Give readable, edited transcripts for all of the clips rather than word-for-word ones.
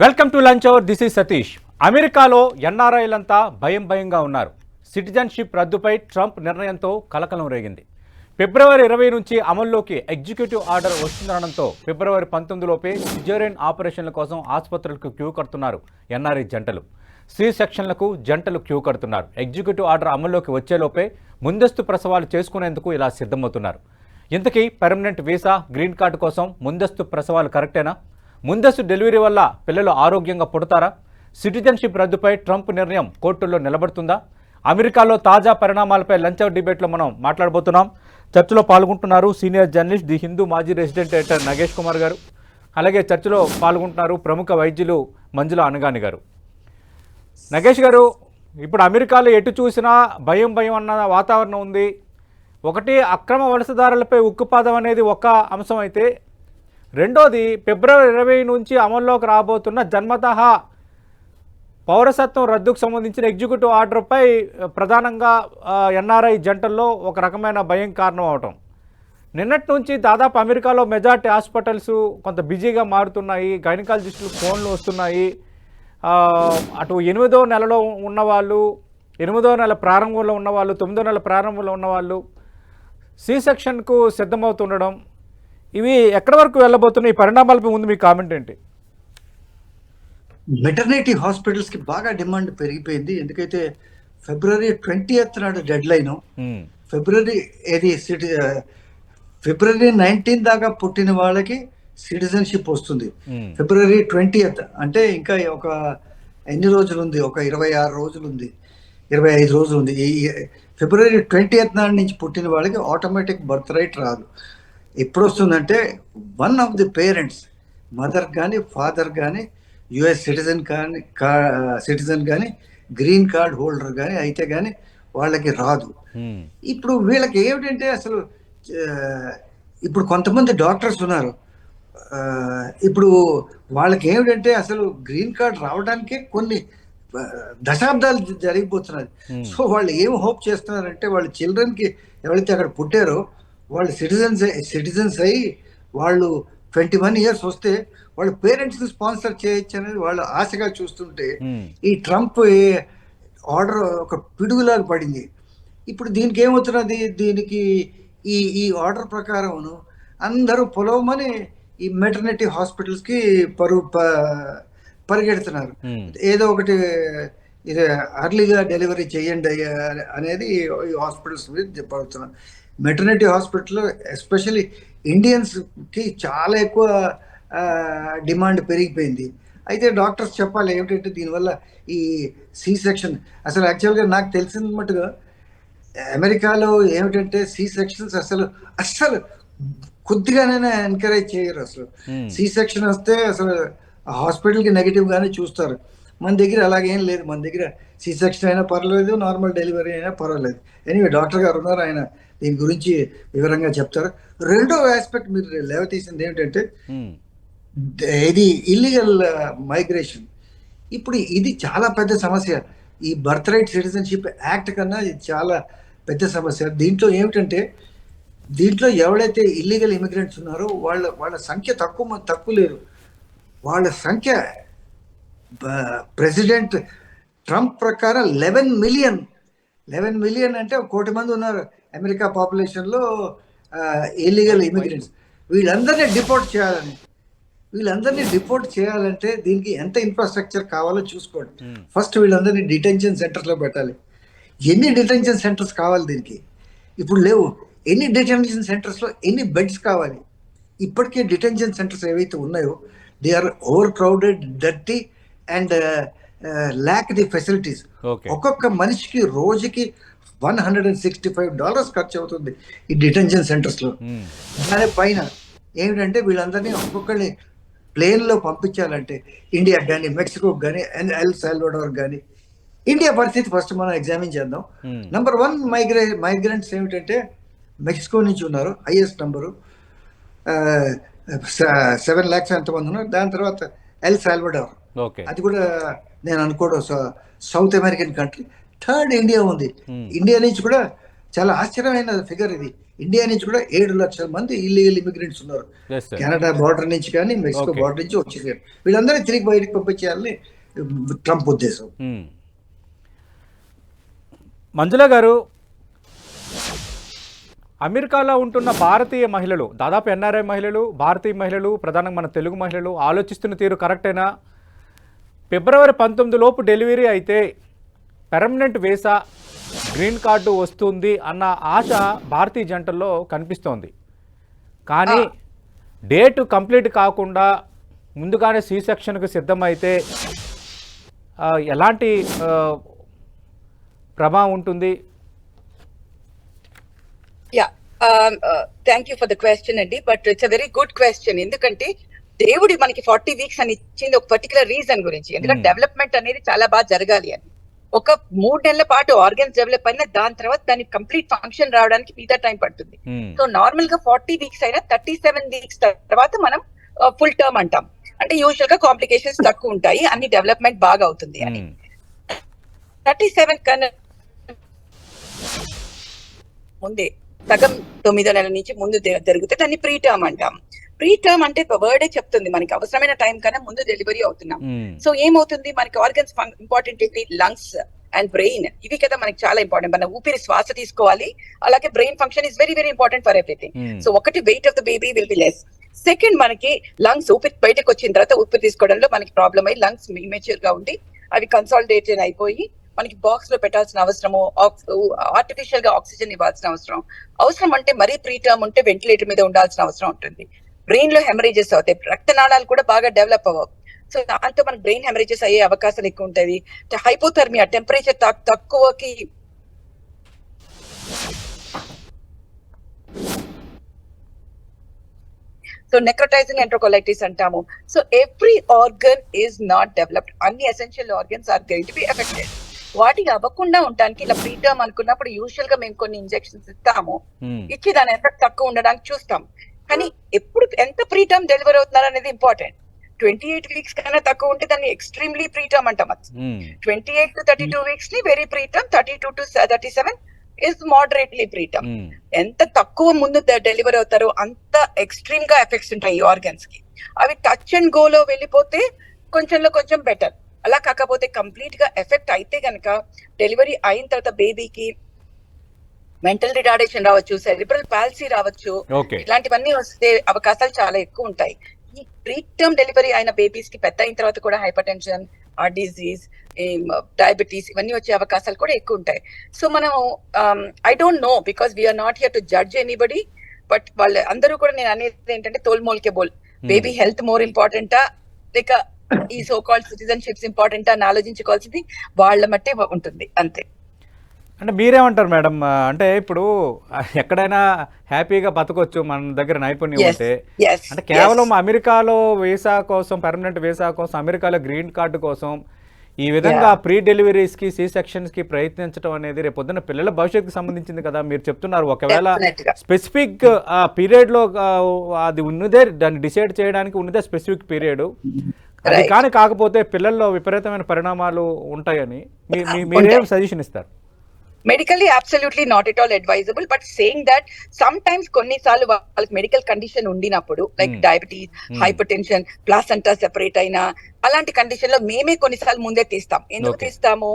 Welcome to lunch hour. This is Satish. అమెరికాలో ఎన్ఆర్ఐలంతా భయంగా ఉన్నారు. సిటిజన్షిప్ రద్దుపై ట్రంప్ నిర్ణయంతో కలకలం రేగింది. ఫిబ్రవరి 20 నుంచి అమల్లోకి ఎగ్జిక్యూటివ్ ఆర్డర్ వస్తుందనడంతో ఫిబ్రవరి 19 లోపే సిజేరియన్ ఆపరేషన్ల కోసం ఆసుపత్రులకు క్యూ కడుతున్నారు ఎన్ఆర్ఐ జంటలు. సి సెక్షన్లకు జంటలు క్యూ కడుతున్నారు. ఎగ్జిక్యూటివ్ ఆర్డర్ అమల్లోకి వచ్చేలోపే ముందస్తు ప్రసవాలు చేసుకునేందుకు ఇలా సిద్ధమవుతున్నారు. ఇంతకీ పర్మనెంట్ వీసా, గ్రీన్ కార్డు కోసం ముందస్తు ప్రసవాలు కరెక్టేనా? ముందస్తు డెలివరీ వల్ల పిల్లలు ఆరోగ్యంగా పుడతారా? సిటిజన్షిప్ రద్దుపై ట్రంప్ నిర్ణయం కోర్టుల్లో నిలబడుతుందా? అమెరికాలో తాజా పరిణామాలపై లంచ్ అవర్ డిబేట్లో మనం మాట్లాడబోతున్నాం. చర్చలో పాల్గొంటున్నారు సీనియర్ జర్నలిస్ట్, ది హిందూ మాజీ రెసిడెంట్ ఎడిటర్ నగేష్ కుమార్ గారు. అలాగే చర్చలో పాల్గొంటున్నారు ప్రముఖ వైద్యులు మంజుల అనగాని గారు. నగేష్ గారు, ఇప్పుడు అమెరికాలో ఎటు చూసినా భయం అన్న వాతావరణం ఉంది. ఒకటి, అక్రమ వలసదారులపై ఉక్కుపాదం అనేది ఒక అంశం అయితే, రెండోది ఫిబ్రవరి 20 నుంచి అమల్లోకి రాబోతున్న జన్మతః పౌరసత్వం రద్దుకు సంబంధించిన ఎగ్జిక్యూటివ్ ఆర్డర్పై ప్రధానంగా ఎన్ఆర్ఐ జంటల్లో ఒక రకమైన భయం కారణం అవటం. నిన్నటి నుంచి దాదాపు అమెరికాలో మెజార్టీ హాస్పిటల్స్ కొంత బిజీగా మారుతున్నాయి. గైనకాలజిస్టులు ఫోన్లు వస్తున్నాయి. అటు 8వ నెలలో ఉన్నవాళ్ళు, 8వ నెల ప్రారంభంలో ఉన్నవాళ్ళు, 9వ నెల ప్రారంభంలో ఉన్నవాళ్ళు సి సెక్షన్కు సిద్ధమవుతుండడం, ఇవి ఎక్కడి వరకు వెళ్ళబోతున్నాయి? ఈ పరిణామాలపై ముందు మీ కామెంట్ ఏంటి? మెటర్నిటీ హాస్పిటల్స్కి బాగా డిమాండ్ పెరిగిపోయింది. ఎందుకైతే ఫిబ్రవరి 20th నాడు డెడ్ లైన్. ఫిబ్రవరి 19 దాకా పుట్టిన వాళ్ళకి సిటిజన్షిప్ వస్తుంది. ఫిబ్రవరి 20th అంటే ఇంకా ఒక ఎన్ని రోజులు ఉంది? ఒక 26 రోజులు ఉంది, 25 రోజులు ఉంది. ఈ ఫిబ్రవరి 20th నాడు నుంచి పుట్టిన వాళ్ళకి ఆటోమేటిక్ బర్త్ రైట్ రాదు. ఎప్పుడు వస్తుందంటే one of the parents, mother కానీ ఫాదర్ కానీ యుఎస్ సిటిజన్ కానీ గ్రీన్ కార్డ్ హోల్డర్ కానీ అయితే కానీ వాళ్ళకి రాదు. ఇప్పుడు వీళ్ళకి ఏమిటంటే అసలు ఇప్పుడు కొంతమంది డాక్టర్స్ ఉన్నారు. ఇప్పుడు వాళ్ళకి ఏమిటంటే అసలు గ్రీన్ కార్డ్ రావడానికే కొన్ని దశాబ్దాలు జరిగిపోతున్నది. సో వాళ్ళు ఏం హోప్ చేస్తున్నారంటే వాళ్ళ చిల్డ్రన్కి ఎవరైతే అక్కడ పుట్టారో వాళ్ళు సిటిజన్స్ అయ్యి వాళ్ళు 21 years వస్తే వాళ్ళ పేరెంట్స్ని స్పాన్సర్ చేయొచ్చు అనేది వాళ్ళు ఆశగా చూస్తుంటే ఈ ట్రంప్ ఆర్డర్ ఒక పిడుగులాగా పడింది. ఇప్పుడు దీనికి ఏమవుతున్నది? దీనికి ఈ ఆర్డర్ ప్రకారం అందరూ పొలవమని ఈ మెటర్నిటీ హాస్పిటల్స్కి పరిగెడుతున్నారు. ఏదో ఒకటి ఇది అర్లీగా డెలివరీ చేయండి అనేది ఈ హాస్పిటల్స్ మీద పడుతున్నారు. మెటర్నిటీ హాస్పిటల్లో ఎస్పెషల్లీ ఇండియన్స్కి చాలా ఎక్కువ డిమాండ్ పెరిగిపోయింది. అయితే డాక్టర్స్ చెప్పాలి ఏమిటంటే దీనివల్ల ఈ సి సెక్షన్ అసలు యాక్చువల్గా నాకు తెలిసిన మట్టుగా అమెరికాలో ఏమిటంటే సి సెక్షన్స్ అసలు కొద్దిగానైనా ఎంకరేజ్ చేయరు. అసలు సి సెక్షన్ వస్తే అసలు హాస్పిటల్కి నెగిటివ్గానే చూస్తారు. మన దగ్గర అలాగేం లేదు. మన దగ్గర సి సెక్షన్ అయినా పర్వాలేదు, నార్మల్ డెలివరీ అయినా పర్వాలేదు. ఎనీవే డాక్టర్ గారు ఉన్నారు, ఆయన దీని గురించి వివరంగా చెప్తారు. రెండో ఆస్పెక్ట్ మీరు లేవతీసింది ఏమిటంటే ఇది ఇల్లీగల్ మైగ్రేషన్. ఇప్పుడు ఇది చాలా పెద్ద సమస్య. ఈ బర్త్ రైట్ సిటిజన్షిప్ యాక్ట్ కన్నా ఇది చాలా పెద్ద సమస్య. దీంట్లో ఏమిటంటే దీంట్లో ఎవరైతే ఇల్లీగల్ ఇమిగ్రెంట్స్ ఉన్నారో వాళ్ళ సంఖ్య తక్కువ లేరు. వాళ్ళ సంఖ్య ప్రెసిడెంట్ ట్రంప్ ప్రకారం 11 మిలియన్ అంటే 1 కోటి మంది ఉన్నారు అమెరికా పాపులేషన్లో ఇల్లీగల్ ఇమిగ్రెంట్స్. వీళ్ళందరినీ డిపోర్ట్ చేయాలంటే దీనికి ఎంత ఇన్ఫ్రాస్ట్రక్చర్ కావాలో చూసుకోండి. ఫస్ట్ వీళ్ళందరినీ డిటెన్షన్ సెంటర్స్లో పెట్టాలి. ఎన్ని డిటెన్షన్ సెంటర్స్ కావాలి దీనికి? ఇప్పుడు లేవు. ఎన్ని డిటెన్షన్ సెంటర్స్లో ఎన్ని బెడ్స్ కావాలి? ఇప్పటికే డిటెన్షన్ సెంటర్స్ ఏవైతే ఉన్నాయో they are overcrowded, dirty and lack the facilities. ఒక్కొక్క మనిషికి రోజుకి $165 ఖర్చు అవుతుంది ఈ డిటెన్షన్ సెంటర్స్లో. దాని పైన ఏమిటంటే వీళ్ళందరినీ ఒక్కొక్కరిని ప్లేన్లో పంపించాలంటే ఇండియాకి కానీ, మెక్సికోకి కానీ, ఎల్ సాల్వడార్ కానీ. ఇండియా పరిస్థితి ఫస్ట్ మనం ఎగ్జామిన్ చేద్దాం. నెంబర్ 1 మైగ్రెంట్స్ ఏమిటంటే మెక్సికో నుంచి ఉన్నారు, హైయెస్ట్ నంబరు, 7 lakhs ఎంతమంది ఉన్నారు. దాని తర్వాత ఎల్ సాల్వడార్, అది కూడా నేను అనుకోవడం south American country. Third India ఉంది. ఇండియా నుంచి కూడా చాలా ఆశ్చర్యమైన ఫిగర్ ఇది. ఇండియా నుంచి కూడా 7 లక్షల మంది ఇల్లీగల్ ఇమిగ్రెంట్స్ ఉన్నారు. Yes, sir. కెనడా బార్డర్ నుంచి కానీ మెక్సికో Okay. బార్డర్ నుంచి వచ్చేసారు. వీళ్ళందరినీ తిరిగి బయటకు పంపించేయాలని ట్రంప్ ఉద్దేశం. మంజుల గారు, అమెరికాలో ఉంటున్న భారతీయ మహిళలు, దాదాపు ఎన్ఆర్ఐ మహిళలు, భారతీయ మహిళలు, ప్రధానంగా మన తెలుగు మహిళలు ఆలోచిస్తున్న తీరు కరెక్టేనా? ఫిబ్రవరి 19 లోపు డెలివరీ అయితే పెర్మనెంట్ వీసా, గ్రీన్ కార్డు వస్తుంది అన్న ఆశ భారతీయ జంటల్లో కనిపిస్తోంది. కానీ డేట్ కంప్లీట్ కాకుండా ముందుగానే సి సెక్షన్కు సిద్ధమైతే ఎలాంటి ప్రభావం ఉంటుంది? Yeah thank you for the question అండి, but it's a very good question. ఎందుకంటే దేవుడి మనకి 40 వీక్స్ అని ఇచ్చింది ఒక పర్టికులర్ రీజన్ గురించి. ఎందుకంటే డెవలప్మెంట్ అనేది చాలా బాగా జరగాలి అని. ఒక 3 నెలల పాటు ఆర్గన్స్ డెవలప్ అయినా దాని తర్వాత దానికి కంప్లీట్ ఫంక్షన్ రావడానికి మిగతా టైం పడుతుంది. సో నార్మల్ గా 40 వీక్స్ అయినా 37 వీక్స్ తర్వాత మనం ఫుల్ టర్మ్ అంటాం. అంటే యూజువల్ గా కాంప్లికేషన్స్ తక్కువ ఉంటాయి, అన్ని డెవలప్మెంట్ బాగా అవుతుంది అని. 37 కన్నా ముందే సగం 9వ నెల నుంచి ముందు జరిగితే దాన్ని ప్రీ టర్మ్ అంటాం. ప్రీ టర్మ్ అంటే వర్డే చెప్తుంది మనకి అవసరమైన టైం కన్నా ముందు డెలివరీ అవుతున్నాం. సో ఏమవుతుంది, మనకి ఆర్గన్స్ ఇంపార్టెంట్ ఏంటి, లంగ్స్ అండ్ బ్రెయిన్, ఇవి కదా మనకి చాలా ఇంపార్టెంట్. మన ఊపిరి శ్వాస తీసుకోవాలి, అలాగే brain function is very very important for everything. So ఒకటి weight of the baby will be less. Second, మనకి లంగ్స్ ఊపిరి బయటకు వచ్చిన తర్వాత ఊపిరి తీసుకోవడంలో మనకి ప్రాబ్లమ్ అయ్యి లంగ్స్ ఇమెచ్యూర్ గా ఉండి అవి కన్సాలిడేటెడ్ అయిపోయి మనకి బాక్స్ లో పెట్టాల్సిన అవసరము, ఆర్టిఫిషియల్ గా ఆక్సిజన్ ఇవ్వాల్సిన అవసరం అంటే మరీ ప్రీ టర్మ్ ఉంటే వెంటిలేటర్ మీద ఉండాల్సిన అవసరం ఉంటుంది. బ్రెయిన్ లో హెమరేజెస్ అవుతాయి, రక్తనాళాలు కూడా బాగా డెవలప్ అవ్వవు. సో దాంతో మనకి బ్రెయిన్ హెమరేజెస్ అయ్యే అవకాశాలు ఎక్కువ ఉంటుంది. హైపోథర్మియా, టెంపరేచర్ తక్కువకి సో నెక్రోటైజింగ్ ఎంట్రోకోలైటిస్ అంటాము. So every organ is not developed. అన్ని essential organs are going to be affected. వాటికి అవ్వకుండా ఉండడానికి ఇలా ప్రీ టర్మ్ అనుకున్నప్పుడు యూజువల్ గా మేము కొన్ని ఇంజెక్షన్స్ ఇస్తాము, ఇచ్చి దాని ఎఫెక్ట్ తక్కువ ఉండడానికి చూస్తాం. కానీ ఎప్పుడు ఎంత ప్రీ టర్మ్ డెలివరీ అవుతున్నారు అనేది ఇంపార్టెంట్. 28 వీక్స్ కన్నా తక్కువ ఉంటే దాన్ని ఎక్స్ట్రీమ్లీ ప్రీ టర్మ్ అంటాం. 28 to 32 వీక్స్ ని very pre term, 32 to 37 is moderately pre term. ఎంత తక్కువ ముందు డెలివరీ అవుతారో అంత ఎక్స్ట్రీమ్ గా ఎఫెక్ట్స్ ఉంటాయి ఈ ఆర్గన్స్ కి. అవి టచ్ అండ్ గో లో వెళ్ళిపోతే కొంచెంలో కొంచెం బెటర్. అలా కాకపోతే కంప్లీట్ గా ఎఫెక్ట్ అయితే గనక డెలివరీ అయిన తర్వాత బేబీకి మెంటల్ రిటార్డేషన్ రావచ్చు, సెరిబ్రల్ పాల్సీ రావచ్చు, ఇలాంటివన్నీ వస్తే అవకాశాలు చాలా ఎక్కువ ఉంటాయి. ఈ ప్రీ టర్మ్ డెలివరీ అయిన బేబీస్ కి పెద్ద అయిన తర్వాత కూడా hypertension, heart disease, diabetes ఇవన్నీ వచ్చే అవకాశాలు కూడా ఎక్కువ ఉంటాయి. సో మనం I don't know, because we are not here to judge anybody, but వాళ్ళు అందరూ కూడా నేను అనేది ఏంటంటే తోల్మోల్కే బోల్, బేబీ హెల్త్ మోర్ ఇంపార్టెంటా లేక ఈ సో కాల్డ్ సిటిజన్షిప్స్ ఇంపార్టెంటా అని ఆలోచించుకోవాల్సింది వాళ్ళ మట్టే ఉంటుంది, అంతే. అంటే మీరేమంటారు మేడం? అంటే ఇప్పుడు ఎక్కడైనా హ్యాపీగా బతకొచ్చు మన దగ్గర నైపుణ్యం ఉంటే. అంటే కేవలం అమెరికాలో వీసా కోసం, పర్మనెంట్ వీసా కోసం, అమెరికాలో గ్రీన్ కార్డు కోసం ఈ విధంగా ప్రీ డెలివరీస్కి, సి సెక్షన్స్కి ప్రయత్నించడం అనేది రేపు పొద్దున్న పిల్లల భవిష్యత్తుకు సంబంధించింది కదా. మీరు చెప్తున్నారు ఒకవేళ స్పెసిఫిక్ పీరియడ్లో అది ఉన్నదే, దాన్ని డిసైడ్ చేయడానికి ఉన్నదే స్పెసిఫిక్ పీరియడ్, అది కానీ కాకపోతే పిల్లల్లో విపరీతమైన పరిణామాలు ఉంటాయని మీరేం సజెషన్ ఇస్తారు? Medically absolutely not at all advisable, but saying that sometimes కొన్నిసార్లు వాళ్ళకి మెడికల్ కండిషన్ ఉండినప్పుడు like diabetes, hypertension, placenta separate అయినా అలాంటి కండిషన్ లో మేమే కొన్నిసార్లు ముందే తీస్తాం. ఎందుకు తీస్తాము,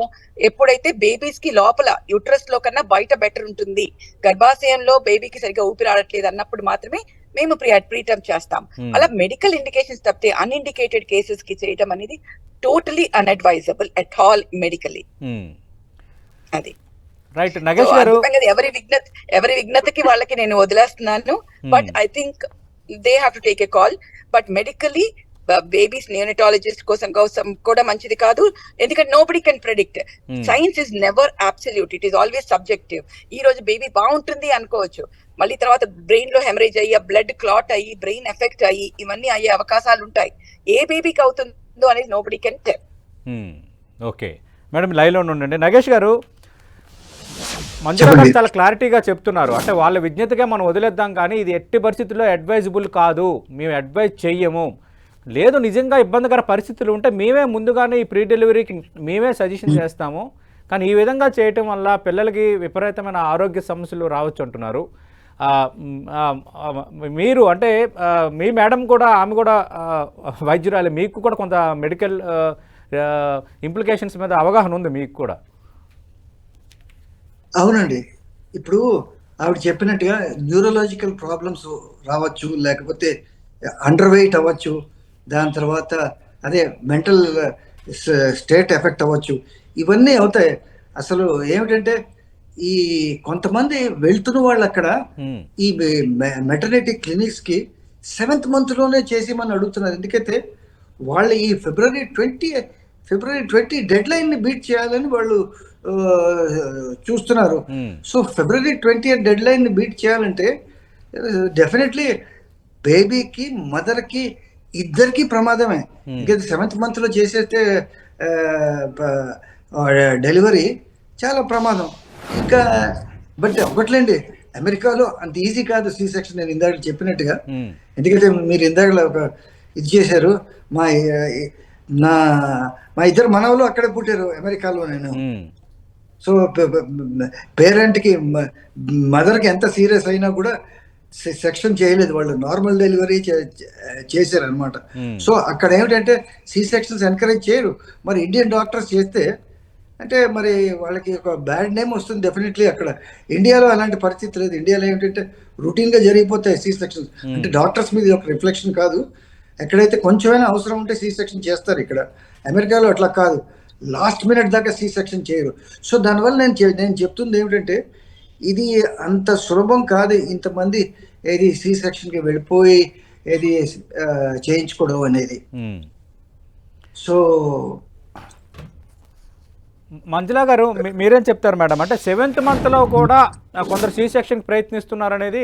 ఎప్పుడైతే బేబీస్ కి లోపల యూట్రస్ లో కన్నా బయట బెటర్ ఉంటుంది, గర్భాశయంలో బేబీకి సరిగ్గా ఊపిరాడట్లేదు అన్నప్పుడు మాత్రమే మేము ప్రీ టర్మ్ చేస్తాం. అలా మెడికల్ ఇండికేషన్స్ తప్పితే అన్ఇండికేటెడ్ కేసెస్ కి చేయడం అనేది టోటలీ అన్అడ్వైజబుల్ అట్ ఆల్ మెడికలీ. అది రైట్. నగేష్ గారు, ఎవరి విఘ్నతకి వాళ్ళకి నేను వదిలేస్తున్నాను, but I think they have to take a call. But medically babies neonatologist కోసం కూడా మంచిది కాదు, ఎందుకంటే nobody can predict. Science is never absolute, it is always subjective. ఈ రోజు బేబీ బాగుంటుంది అనుకోవచ్చు, మళ్ళీ తర్వాత బ్రెయిన్ లో హెమరేజ్ అయ్యి, బ్లడ్ క్లాట్ అయ్యి, బ్రెయిన్ ఎఫెక్ట్ అయ్యి ఇవన్నీ అయ్యే అవకాశాలు ఉంటాయి. ఏ బేబీకి అవుతుందో అనేది nobody can tell. Okay madam, లైవ్లో ఉండండి. నగేష్ గారు, మంజుల గారు చాలా క్లారిటీగా చెప్తున్నారు. అంటే వాళ్ళ విజ్ఞతగా మనం వదిలేద్దాం, కానీ ఇది ఎట్టి పరిస్థితుల్లో అడ్వైజబుల్ కాదు, మేము అడ్వైజ్ చెయ్యము, లేదు నిజంగా ఇబ్బందికర పరిస్థితులు ఉంటే మేమే ముందుగానే ఈ ప్రీ డెలివరీకి మేమే సజెషన్ చేస్తాము, కానీ ఈ విధంగా చేయటం వల్ల పిల్లలకి విపరీతమైన ఆరోగ్య సమస్యలు రావచ్చు అంటున్నారు. మీరు అంటే మీ మేడం కూడా, ఆమె కూడా వైద్యురాలు, మీకు కూడా కొంత మెడికల్ ఇంప్లికేషన్స్ మీద అవగాహన ఉంది మీకు కూడా. అవునండి. ఇప్పుడు ఆవిడ చెప్పినట్టుగా న్యూరలాజికల్ ప్రాబ్లమ్స్ రావచ్చు, లేకపోతే అండర్ వెయిట్ అవ్వచ్చు, దాని తర్వాత అదే మెంటల్ స్టేట్ ఎఫెక్ట్ అవ్వచ్చు, ఇవన్నీ అవుతాయి. అసలు ఏమిటంటే ఈ కొంతమంది వెళ్తున్న వాళ్ళు అక్కడ ఈ మెటర్నిటీ క్లినిక్స్ కి 7th month లోనే చేసి మనం అడుగుతున్నారు. ఎందుకైతే వాళ్ళు ఈ ఫిబ్రవరి 20 డెడ్ లైన్ ని బీట్ చేయాలని వాళ్ళు చూస్తున్నారు. సో ఫిబ్రవరి 20 డెడ్ లైన్ ని బీట్ చేయాలంటే డెఫినెట్లీ బేబీకి, మదర్కి ఇద్దరికి ప్రమాదమే. ఇంకా 7th month లో చేసేస్తే డెలివరీ చాలా ప్రమాదం. ఇంకా బట్ ఒకట్లేండి, అమెరికాలో అంత ఈజీ కాదు సి సెక్షన్, నేను ఇందాక చెప్పినట్టుగా. ఎందుకంటే మీరు ఇందాక ఒక ఇది చేశారు, మా ఇద్దరు మనవలు అక్కడే పుట్టారు అమెరికాలో. నేను సో పేరెంట్కి, మదర్కి ఎంత సీరియస్ అయినా కూడా సెక్షన్ చేయలేదు, వాళ్ళు నార్మల్ డెలివరీ చేశారు అనమాట. సో అక్కడ ఏమిటంటే సి సెక్షన్స్ ఎంకరేజ్ చేయరు. మరి ఇండియన్ డాక్టర్స్ చేస్తే అంటే మరి వాళ్ళకి ఒక బ్యాడ్ నేమ్ వస్తుంది డెఫినెట్లీ. అక్కడ ఇండియాలో అలాంటి పరిస్థితి లేదు. ఇండియాలో ఏంటంటే రొటీన్గా జరిగిపోతాయి సి సెక్షన్స్. అంటే డాక్టర్స్ మీద ఒక రిఫ్లెక్షన్ కాదు, ఎక్కడైతే కొంచెమైనా అవసరం ఉంటే సి సెక్షన్ చేస్తారు. ఇక్కడ అమెరికాలో అట్లా కాదు, లాస్ట్ మినిట్ దాకా సి సెక్షన్ చేయరు. సో దానివల్ల నేను చెప్తుంది ఏమిటంటే ఇది అంత సులభం కాదు ఇంతమంది ఏది సి సెక్షన్కి వెళ్ళిపోయి ఏది చేయించుకోవడం అనేది. సో మంజులా గారు, మీరేం చెప్తారు మేడం? అంటే 7th month లో కూడా కొందరు సి సెక్షన్ ప్రయత్నిస్తున్నారు అనేది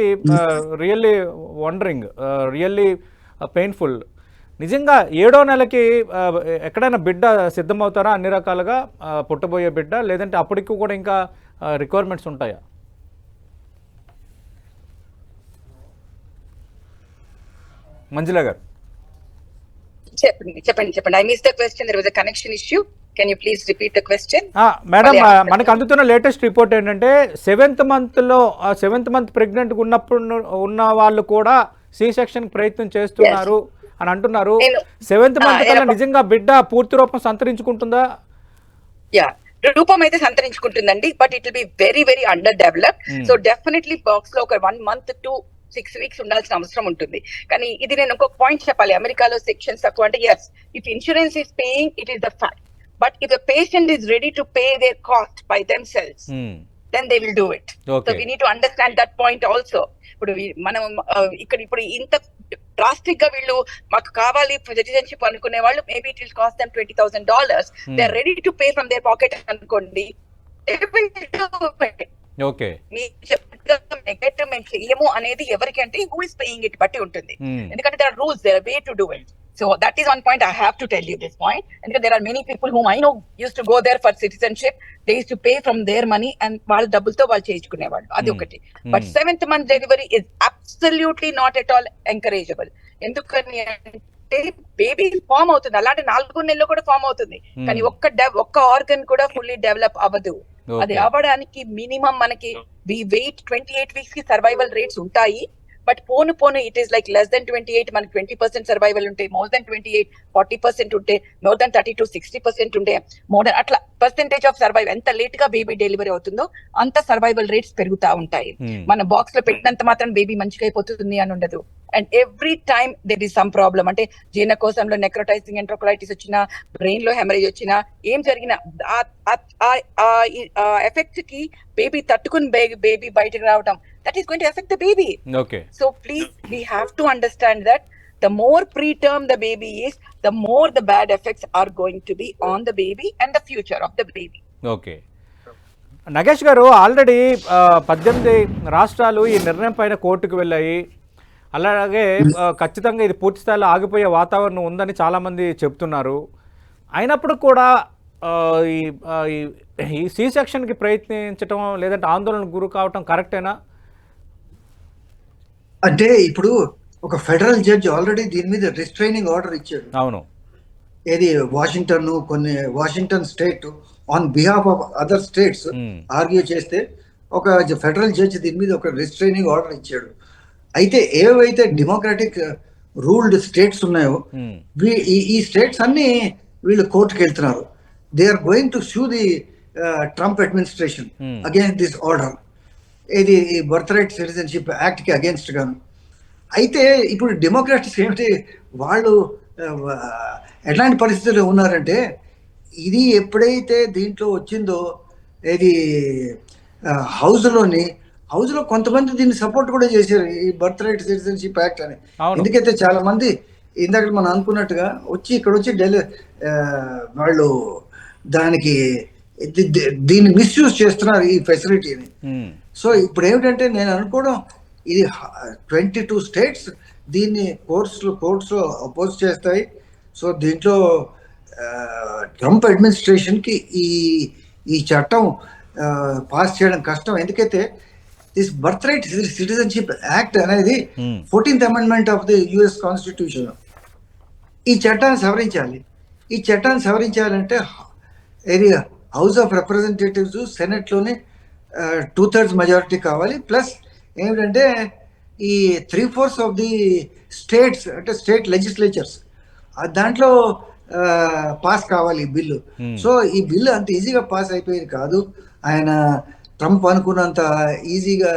రియల్లీ వండరింగ్, రియల్లీ పెయిన్ఫుల్. నిజంగా 7వ నెలకి ఎక్కడైనా బిడ్డ సిద్ధమవుతారా అన్ని రకాలుగా పుట్టబోయే బిడ్డ, లేదంటే అప్పటికి కూడా ఇంకా రిక్వైర్మెంట్స్ ఉంటాయా? మంజులా గారు చెప్పండి. I miss the question, there was a connection issue. Can you please repeat the question? Madam, మనకు అందుతున్న లేటెస్ట్ రిపోర్ట్ ఏంటంటే 7th month లో 7th month ప్రెగ్నెంట్ ఉన్నప్పుడు ఉన్న వాళ్ళు కూడా సి సెక్షన్ ప్రయత్నం చేస్తున్నారు అని అంటున్నారు. 7th month కల్లా నిజంగా బిడ్డ పూర్తి రూపం సంతరించుకుంటుందా? రూపం అయితే సంతరించుకుంటుందండి, but it will be very very under develop. So definitely box లో ఒక 1 month to 6 weeks ఉండాల్సిన అవసరం ఉంటుంది. కానీ ఇది నేను ఇంకొక పాయింట్ చెప్పాలి, అమెరికాలో సెక్షన్స్ తక్కువ అంటే yes, if insurance is paying it is the fact, but if the patient is ready to pay their cost by themselves, then they will do it. Okay. So we need to understand that point also. ఇప్పుడు మనం ఇక్కడ ఇప్పుడు ఇంత drastic గా వీళ్ళు మాకు కావాలి citizenship అనుకునే వాళ్ళు, maybe it will cost them $20,000. They are ready to pay from their pocket అనుకోండి. ఓకే, నెగటివ్ మేము చెయ్యము అనేది ఎవరికి అంటే హూ ఇస్ పేయింగ్ ఇట్ బట్టి ఉంటుంది. ఎందుకంటే there are rules, there are way to do it. So that is one point I have to tell you this point. And there are many people whom I know used to go there for citizenship. They used to pay from their money and వాళ్ళ డబ్బులతో వాళ్ళు చేయించుకునేవాళ్ళు. అది ఒకటి. But 7th month delivery is absolutely not at all encourageable. ఎందుకని అంటే baby form అవుతుంది, అలాంటి 4 నెలలు కూడా ఫామ్ అవుతుంది, కానీ ఒక్క ఆర్గన్ కూడా ఫుల్లీ డెవలప్ అవ్వదు. అది అవ్వడానికి మినిమం మనకి వి వెయిట్ 28 weeks కి సర్వైవల్ రేట్స్ ఉంటాయి. But phone it is like less than 28, మనకి 20% సర్వైవల్ ఉంటాయి, more than 28 40% ఉంటే, more than 32 60% ఉంటే, more than అట్లా పర్సెంటేజ్ ఆఫ్ సర్వైవ్ ఎంత లేట్ గా బేబీ డెలివరీ అవుతుందో అంత సర్వైవల్ రేట్స్ పెరుగుతా ఉంటాయి. మన బాక్స్ లో పెట్టినంత మాత్రం బేబీ మంచిగా అయిపోతుంది అని ఉండదు. And every time there is some problem, అంటే జీర్ణకోశంలో నెక్రోటైజింగ్ ఎంట్రోకొలైటిస్ వచ్చినా, బ్రెయిన్ లో హెమరేజ్ వచ్చినా, ఏం జరిగినా ఎఫెక్ట్ కి బేబీ తట్టుకుని బేబీ బయటకు రావడం, that is going to affect the baby. Okay. So please, we have to understand that the more preterm the baby is, the more the bad effects are going to be on the baby and the future of the baby. Okay. Nagesh గారు, already 18 రాష్ట్రాలు ఈ నిర్ణయం పైన కోర్టుకు వెళ్ళాయి. అలాగే ఖచ్చితంగా ఇది పూర్తి స్థాయిలో ఆగిపోయే వాతావరణం ఉందని చాలామంది చెప్తున్నారు. అయినప్పుడు కూడా ఈ సి సెక్షన్కి ప్రయత్నించడం లేదంటే ఆందోళనకు గురి కావటం కరెక్టేనా? అంటే ఇప్పుడు ఒక ఫెడరల్ జడ్జి ఆల్రెడీ దీని మీద రిస్ట్రైనింగ్ ఆర్డర్ ఇచ్చాడు. అవును. ఏది Washington state on behalf of other states argue చేస్తే ఒక ఫెడరల్ జడ్జి దీని మీద ఒక రిస్ట్రైనింగ్ ఆర్డర్ ఇచ్చాడు. అయితే ఏవైతే డెమోక్రాటిక్ రూల్డ్ స్టేట్స్ ఉన్నాయో ఈ స్టేట్స్ అన్ని వీళ్ళు కోర్టుకు వెళ్తున్నారు. They are going to sue the Trump administration against this order, ఇది బర్త్ రైట్ సిటిజన్షిప్ యాక్ట్ కి అగేన్స్ట్ గాను. అయితే ఇప్పుడు డెమోక్రాట్స్ ఏమిటి, వాళ్ళు ఎట్లాంటి పరిస్థితుల్లో ఉన్నారంటే, ఇది ఎప్పుడైతే దీంట్లో వచ్చిందో ఇది హౌస్లో కొంతమంది దీన్ని సపోర్ట్ కూడా చేశారు, ఈ బర్త్ రైట్ సిటిజన్షిప్ యాక్ట్ అని. ఎందుకైతే చాలా మంది ఇందాక మనం అనుకున్నట్టుగా ఇక్కడ వచ్చి వాళ్ళు దానికి దీన్ని మిస్యూజ్ చేస్తున్నారు ఈ ఫెసిలిటీని. సో ఇప్పుడు ఏమిటంటే నేను అనుకోవడం, ఇది 22 స్టేట్స్ దీన్ని కోర్ట్స్లో అపోజ్ చేస్తాయి. సో దీంట్లో ట్రంప్ అడ్మినిస్ట్రేషన్కి ఈ చట్టం పాస్ చేయడం కష్టం. ఎందుకైతే this birthright citizenship act అనేది 14th amendment of the US constitution. ఈ చట్టాన్ని సవరించాలి. ఈ చట్టాన్ని సవరించాలంటే ఇది హౌస్ ఆఫ్ రిప్రజెంటేటివ్స్ సెనెట్లోనే 2/3 మెజారిటీ కావాలి. ప్లస్ ఏమిటంటే ఈ 3/4 ఆఫ్ ది స్టేట్స్ అంటే స్టేట్ లెజిస్లేచర్స్ దాంట్లో పాస్ కావాలి ఈ బిల్లు. సో ఈ బిల్లు అంత ఈజీగా పాస్ అయిపోయేది కాదు. ఆయన ట్రంప్ అనుకున్నంత ఈజీగా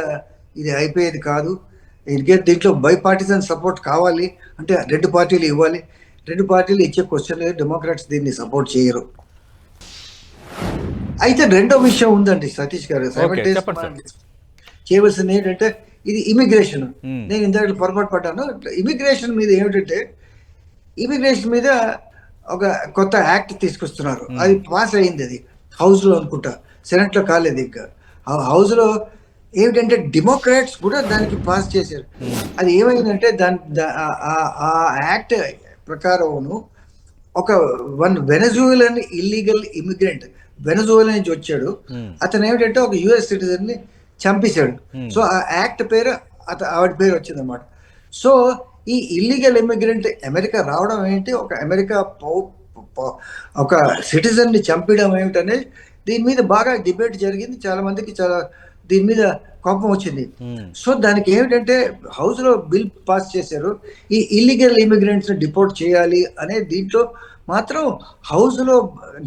ఇది అయిపోయేది కాదు. దీంట్లో బైపార్టిజన్ సపోర్ట్ కావాలి, అంటే 2 పార్టీలు ఇవ్వాలి. 2 పార్టీలు ఇచ్చే క్వశ్చన్ లేదు, డెమోక్రాట్స్ దీన్ని సపోర్ట్ చేయరు. అయితే రెండో విషయం ఉందండి సతీష్ గారు, చేయవలసింది ఏంటంటే ఇది ఇమిగ్రేషన్. నేను ఇందాక పొరపాటు పడ్డాను. ఇమిగ్రేషన్ మీద ఏమిటంటే, ఇమిగ్రేషన్ మీద ఒక కొత్త యాక్ట్ తీసుకొస్తున్నారు. అది పాస్ అయింది, అది హౌస్లో అనుకుంటా, సెనెట్లో కాలేదు. ఇంకా హౌస్లో ఏమిటంటే డెమోక్రాట్స్ కూడా దానికి పాస్ చేశారు. అది ఏమైందంటే ఆ యాక్ట్ ప్రకారం ఒక వెనజువెలన్ ఇల్లీగల్ ఇమిగ్రెంట్ వెనజువెలా నుంచి వచ్చాడు. అతను ఏమిటంటే ఒక యుఎస్ సిటిజన్ ని చంపేశాడు. సో ఆ యాక్ట్ పేరు ఆవిడ పేరు వచ్చింది అనమాట. సో ఈ ఇల్లీగల్ ఇమిగ్రెంట్ అమెరికా రావడం ఏంటి, ఒక అమెరికా ఒక సిటిజన్ ని చంపడం ఏమిటనేది దీని మీద బాగా డిబేట్ జరిగింది. చాలా మందికి చాలా దీని మీద కోపం వచ్చింది. సో దానికి ఏమిటంటే హౌస్ లో బిల్ పాస్ చేశారు, ఈ ఇల్లీగల్ ఇమిగ్రెంట్స్ ని డిపోర్ట్ చేయాలి అనే దీంట్లో మాత్రం హౌస్ లో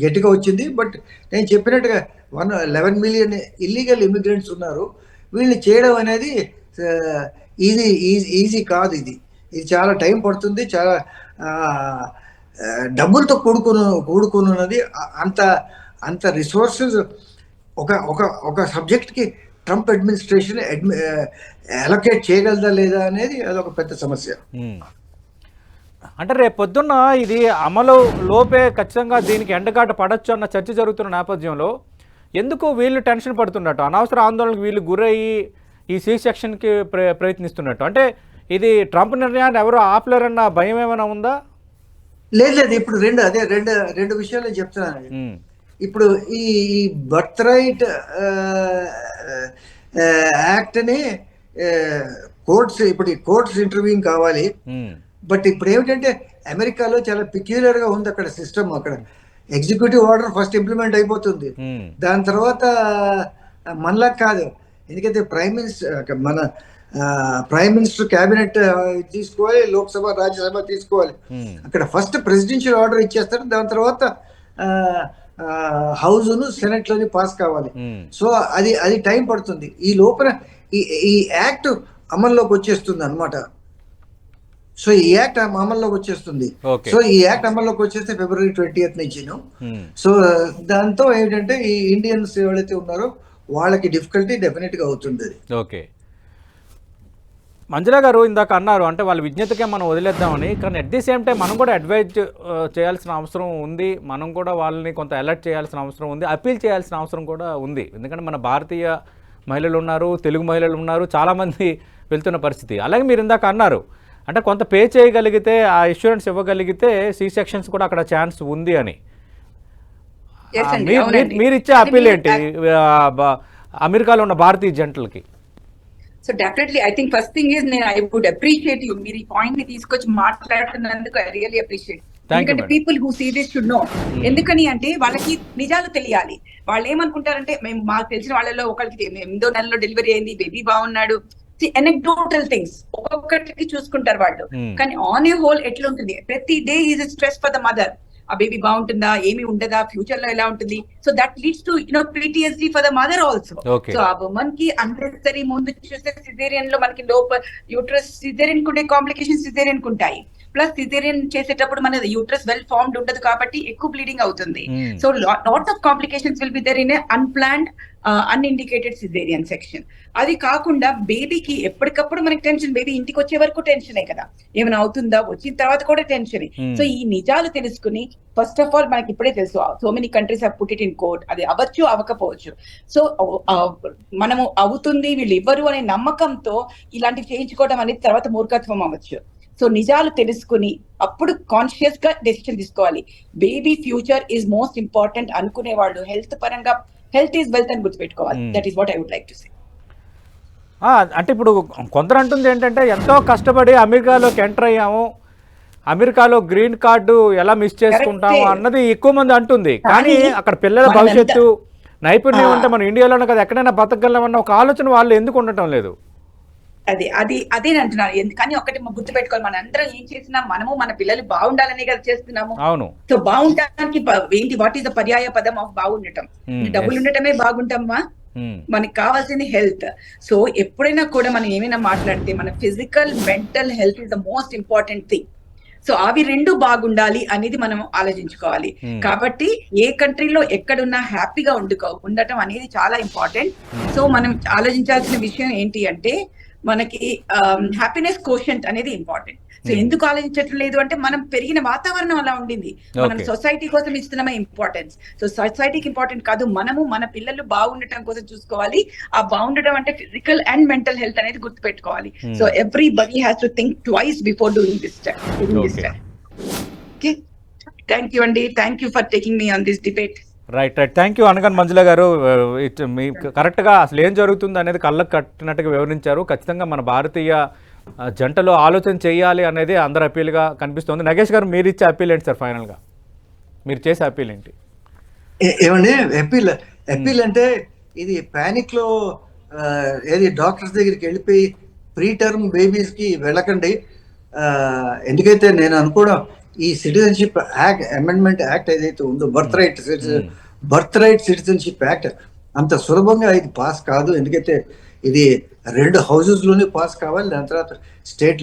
గట్టిగా వచ్చింది. బట్ నేను చెప్పినట్టుగా 11 మిలియన్ ఇల్లీగల్ ఇమిగ్రెంట్స్ ఉన్నారు. వీళ్ళు చేయడం అనేది ఈజీ కాదు. ఇది చాలా టైం పడుతుంది, చాలా డబ్బులతో కూడుకున్నది. అంత రిసోర్సెస్ ఒక సబ్జెక్ట్కి ట్రంప్ అడ్మినిస్ట్రేషన్ అలొకేట్ చేయగలదా లేదా అనేది అదొక పెద్ద సమస్య. అంటే రేపు పొద్దున్న ఇది అమలు లోపే ఖచ్చితంగా దీనికి ఎండగాట పడచ్చు అన్న చర్చ జరుగుతున్న నేపథ్యంలో ఎందుకు వీళ్ళు టెన్షన్ పడుతున్నట్టు, అనవసర ఆందోళనకు వీళ్ళు గురయ్యి ఈ సి సెక్షన్కి ప్రయత్నిస్తున్నట్టు? అంటే ఇది ట్రంప్ నిర్ణయాన్ని ఎవరు ఆపలేరన్న భయం ఏమైనా ఉందా? లేదు. ఇప్పుడు రెండు విషయాలు చెప్తున్నాను. ఇప్పుడు ఈ బర్త్ రైట్ యాక్ట్ని కోర్ట్స్ ఇంటర్వ్యూయింగ్ కావాలి. బట్ ఇప్పుడు ఏమిటంటే అమెరికాలో చాలా పెక్యులర్ గా ఉంది అక్కడ సిస్టమ్. అక్కడ ఎగ్జిక్యూటివ్ ఆర్డర్ ఫస్ట్ ఇంప్లిమెంట్ అయిపోతుంది, దాని తర్వాత మనలా కాదు. ఎందుకంటే ప్రైమ్ మినిస్టర్ క్యాబినెట్ తీసుకోవాలి, లోక్సభ రాజ్యసభ తీసుకోవాలి. అక్కడ ఫస్ట్ ప్రెసిడెన్షియల్ ఆర్డర్ ఇచ్చేస్తారు, దాని తర్వాత హౌస్ ను సెనెట్ లోని పాస్ కావాలి. సో అది టైం పడుతుంది. ఈ లోపల ఈ యాక్ట్ అమల్లోకి వచ్చేస్తుంది అనమాట. సో ఈ యాక్ట్ అమల్లోకి వచ్చేస్తుంది. సో ఈ యాక్ట్ అమల్లోకి వచ్చేస్తే February 20th నుంచి. సో దాంతో ఏంటంటే ఈ ఇండియన్స్ ఎవరైతే ఉన్నారో వాళ్ళకి డిఫికల్టీ డెఫినెట్ గా అవుతుంది. ఓకే, మంజుల గారు ఇందాక అన్నారు అంటే వాళ్ళ విజ్ఞతకే మనం వదిలేద్దామని, కానీ అట్ ది సేమ్ టైం మనం కూడా అడ్వైజ్ చేయాల్సిన అవసరం ఉంది, మనం కూడా వాళ్ళని కొంత అలర్ట్ చేయాల్సిన అవసరం ఉంది, అప్పీల్ చేయాల్సిన అవసరం కూడా ఉంది. ఎందుకంటే మన భారతీయ మహిళలు ఉన్నారు, తెలుగు మహిళలు ఉన్నారు, చాలామంది వెళ్తున్న పరిస్థితి. అలాగే మీరు ఇందాక అన్నారు అంటే కొంత పే చేయగలిగితే, ఆ ఇన్సూరెన్స్ ఇవ్వగలిగితే సి సెక్షన్స్ కూడా అక్కడ ఛాన్స్ ఉంది అని. మీరు ఇచ్చే అప్పీల్ ఏంటి అమెరికాలో ఉన్న భారతీయ జంటలకి? So definitely I think first thing is I would appreciate you మీరు ఈ పాయింట్ ని తీసుకొచ్చి మాట్లాడుతున్నందుకు. I really appreciate. Thank you, ఎందుకంటే madam. People who see this should know. ఎందుకని అంటే వాళ్ళకి నిజాలు తెలియాలి. వాళ్ళు ఏమనుకుంటారంటే మేము మాకు తెలిసిన వాళ్ళలో ఒకరికి 8వ నెలలో డెలివరీ అయింది, బేబీ బాగున్నాడు, anecdotal థింగ్స్ ఒక్కొక్కటికి చూసుకుంటారు వాళ్ళు. కానీ ఆన్ ఏ హోల్ ఎట్లా ఉంటుంది, ప్రతి day is stress for the mother. ఆ బేబీ బాగుంటుందా, ఏమి ఉండదా, ఫ్యూచర్ లో ఎలా ఉంటుంది. So that leads to PTSD for the mother also. Okay. So ఆ ఉమెన్ కి అన్నెసరీ ముందు చూస్తే సిజేరియన్ లో మనకి లోపల యూట్రస్ సిజేరియన్ కుండే కాంప్లికేషన్ సిజేరియన్ కుంటాయి. ప్లస్ సిజేరియన్ చేసేటప్పుడు మన యూట్రస్ వెల్ ఫార్మ్డ్ ఉండదు కాబట్టి ఎక్కువ బ్లీడింగ్ అవుతుంది. So lot of complications will be there in unplanned unindicated caesarean section. అది కాకుండా బేబీకి ఎప్పటికప్పుడు మనకి టెన్షన్, బేబీ ఇంటికి వచ్చే వరకు టెన్షనే కదా, ఏమైనా అవుతుందా, వచ్చిన తర్వాత కూడా టెన్షన్. సో ఈ నిజాలు తెలుసుకుని ఫస్ట్ ఆఫ్ ఆల్ మనకి ఇప్పుడే తెలుసు, so many countries have put it in court. అది అవ్వచ్చు అవ్వకపోవచ్చు. సో మనము అవుతుంది వీళ్ళు ఇవ్వరు అనే నమ్మకంతో ఇలాంటివి చేయించుకోవడం అనేది తర్వాత మూర్ఖత్వం అవ్వచ్చు. సో నిజాలు తెలుసుకుని అప్పుడు కాన్షియస్ గా డెసిషన్ తీసుకోవాలి. Baby future is most important అనుకునే వాళ్ళు హెల్త్ పరంగా హెల్త్ ఈజ్ వెల్త్ అని గుర్తుపెట్టుకోవాలి. That is what I would like to say. అంటే ఇప్పుడు కొందరు అంటుంది ఏంటంటే ఎంతో కష్టపడి అమెరికాలోకి ఎంటర్ అయ్యాము, అమెరికాలో గ్రీన్ కార్డు ఎలా మిస్ చేసుకుంటాము అన్నది ఎక్కువ మంది అంటుంది. కానీ అక్కడ పిల్లల భవిష్యత్తు నైపుణ్యం ఉంటే మనం ఇండియాలోనే కదా ఎక్కడైనా బతకగలమన్న ఒక ఆలోచన వాళ్ళు ఎందుకు ఉండటం లేదు? అదే అంటున్నారు. కానీ ఒకటి గుర్తు పెట్టుకోవాలి, మన అందరం ఏం చేసినా మనము మన పిల్లలు బాగుండాలనే కదా చేస్తున్నాము. అవును. సో బాగుండటానికి ఏంటి, వాట్ ఈస్ ద పర్యాయ పదం ఆఫ్ బాగుండటం? డబ్బులు ఉండటమే బాగుంటామా? మనకి కావాల్సింది హెల్త్. సో ఎప్పుడైనా కూడా మనం ఏమైనా మాట్లాడితే మన physical mental health is the most important thing. So అవి రెండు బాగుండాలి అనేది మనం ఆలోచించుకోవాలి. కాబట్టి ఏ కంట్రీలో ఎక్కడున్నా హ్యాపీగా ఉండటం అనేది చాలా ఇంపార్టెంట్. సో మనం ఆలోచించాల్సిన విషయం ఏంటి అంటే మనకి హ్యాపీనెస్ కోషెంట్ అనేది ఇంపార్టెంట్. సో ఎందుకు ఆలోచించట్లేదు అంటే మనం పెరిగిన వాతావరణం అలా ఉండింది. మనం సొసైటీ కోసం ఇస్తున్నామే ఇంపార్టెన్స్. సో సొసైటీకి ఇంపార్టెంట్ కాదు, మనము మన పిల్లలు బాగుండటం కోసం చూసుకోవాలి. ఆ బాగుండటం అంటే ఫిజికల్ అండ్ మెంటల్ హెల్త్ అనేది గుర్తుపెట్టుకోవాలి. So everybody has to think twice before doing this step. Okay, thank you అండి. Thank you for taking me on this debate. Right. Thank you అనగానే మంజుల గారు. మీకు కరెక్ట్గా అసలు ఏం జరుగుతుంది అనేది కళ్ళకు కట్టినట్టుగా వివరించారు. ఖచ్చితంగా మన భారతీయ జంటలో ఆలోచన చేయాలి అనేది అందరి అప్పీల్గా కనిపిస్తుంది. నగేష్ గారు, మీరు ఇచ్చే అప్పీల్ ఏంటి సార్? ఫైనల్గా మీరు చేసే అప్పీల్ ఏంటి? ఏమండి అప్పీల్ అంటే ఇది ప్యానిక్ లో ఏది డాక్టర్స్ దగ్గరికి వెళ్ళిపోయి ప్రీ టర్మ్ బేబీస్ కి వెళ్ళకండి. ఎందుకైతే నేను అనుకోవడం ఈ సిటిజన్షిప్ యాక్ట్ అమెండ్మెంట్ యాక్ట్ ఏదైతే ఉందో బర్త్ రైట్ సిటిజన్షిప్ యాక్ట్ అంత సులభంగా ఇది పాస్ కాదు. ఎందుకైతే ఇది 2 హౌసెస్ లోనే పాస్ కావాలి, దాని తర్వాత స్టేట్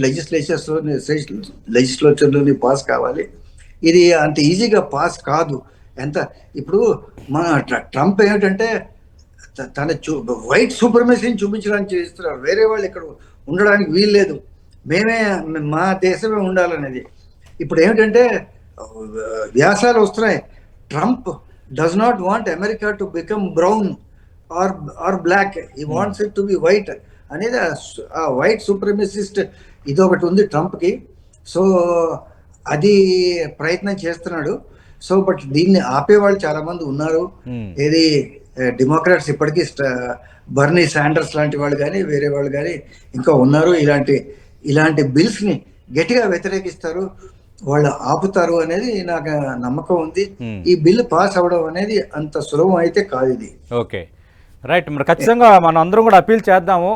లెజిస్లేచర్లోనే పాస్ కావాలి. ఇది అంత ఈజీగా పాస్ కాదు. ఇప్పుడు మన ట్రంప్ ఏమిటంటే తన వైట్ సూపర్మసీని చూపించడానికి చేస్తున్నారు. వేరే వాళ్ళు ఇక్కడ ఉండడానికి వీల్లేదు, మా దేశమే ఉండాలనేది. ఇప్పుడు ఏమిటంటే వ్యాసాలు వస్తున్నాయి, Trump does not want America to become brown or black, he wants it to be white అనేది ఆ వైట్ సూపర్మసిస్ట్ ఇది ఒకటి ఉంది ట్రంప్కి. సో అది ప్రయత్నం చేస్తున్నాడు. సో బట్ దీన్ని ఆపేవాళ్ళు చాలా మంది ఉన్నారు. ఏది డెమోక్రాట్స్ ఇప్పటికీ బర్నీ శాండర్స్ లాంటి వాళ్ళు కానీ వేరే వాళ్ళు కానీ ఇంకా ఉన్నారు. ఇలాంటి బిల్స్ ని గట్టిగా వ్యతిరేకిస్తారు, వాళ్ళు ఆపుతారు అనేది నాకు నమ్మకం ఉంది. ఈ బిల్లు పాస్ అవ్వడం అనేది అంత సులభం అయితే కాదు ఇది. Okay, right. మరి ఖచ్చితంగా మనం అందరం కూడా అప్పీల్ చేద్దాము.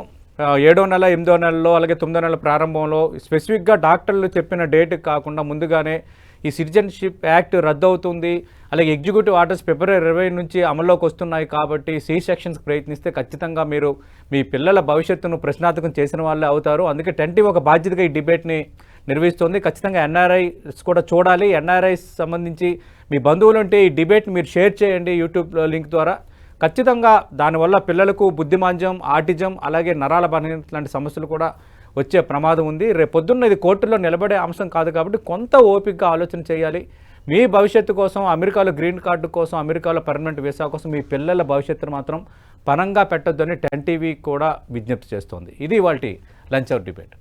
7వ నెల, 8వ నెలలో, అలాగే 9వ నెల ప్రారంభంలో స్పెసిఫిక్గా డాక్టర్లు చెప్పిన డేట్ కాకుండా ముందుగానే ఈ సిటిజన్షిప్ యాక్ట్ రద్దు అవుతుంది, అలాగే ఎగ్జిక్యూటివ్ ఆర్డర్స్ ఫిబ్రవరి 20 నుంచి అమల్లోకి వస్తున్నాయి కాబట్టి సి సెక్షన్స్ ప్రయత్నిస్తే ఖచ్చితంగా మీరు మీ పిల్లల భవిష్యత్తును ప్రశ్నార్థకం చేసిన వాళ్ళే అవుతారు. అందుకే 10 ఒక బాధ్యతగా ఈ డిబేట్ని నిర్వహిస్తుంది. ఖచ్చితంగా ఎన్ఆర్ఐస్ కూడా చూడాలి. ఎన్ఆర్ఐస్ సంబంధించి మీ బంధువులు ఉంటే ఈ డిబేట్ని మీరు షేర్ చేయండి యూట్యూబ్ లింక్ ద్వారా. ఖచ్చితంగా దానివల్ల పిల్లలకు బుద్ధిమాంద్యం, ఆటిజం, అలాగే నరాల బలహీనత లాంటి సమస్యలు కూడా వచ్చే ప్రమాదం ఉంది. రేపు పొద్దున్న ఇది కోర్టులో నిలబడే అంశం కాదు కాబట్టి కొంత ఓపికగా ఆలోచన చేయాలి. మీ భవిష్యత్తు కోసం, అమెరికాలో గ్రీన్ కార్డు కోసం, అమెరికాలో పర్మనెంట్ వీసా కోసం మీ పిల్లల భవిష్యత్తును మాత్రం పనంగా పెట్టొద్దని 10 టీవీ కూడా విజ్ఞప్తి చేస్తోంది. ఇది ఇవాల్టి లంచ్ అవర్ డిబేట్.